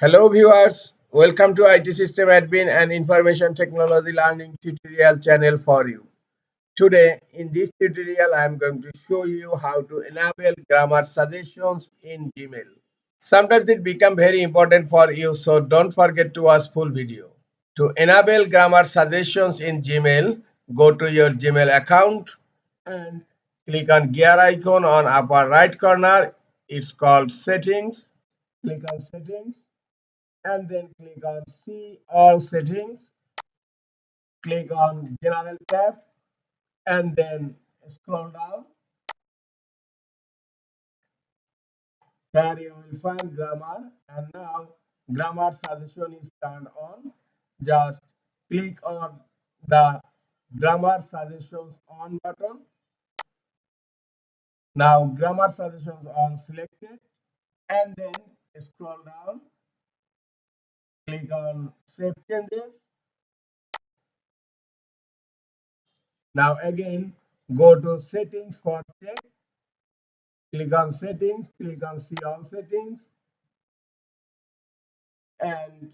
Hello viewers, welcome to IT System Admin and Information Technology Learning tutorial channel for you. Today in this tutorial I am going to show you how to enable grammar suggestions in Gmail. Sometimes it becomes very important for you, so don't forget to watch full video. To enable grammar suggestions in Gmail, go to your Gmail account and click on gear icon on upper right corner. It's called settings. Click on settings and then click on see all settings, click on general tab and then scroll down. Here you will find grammar, and now grammar suggestion is turned on. Just click on the grammar suggestions on button. Now grammar suggestions on selected and then scroll down, click on save changes. Now again go to settings for check. Click on settings, click on see all settings and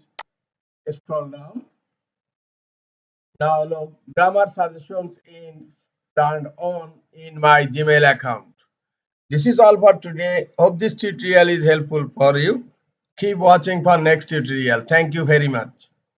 scroll down. Now look, grammar suggestions is turned on in my Gmail account. This is all for today. Hope this tutorial is helpful for you. Keep watching for next tutorial. Thank you very much.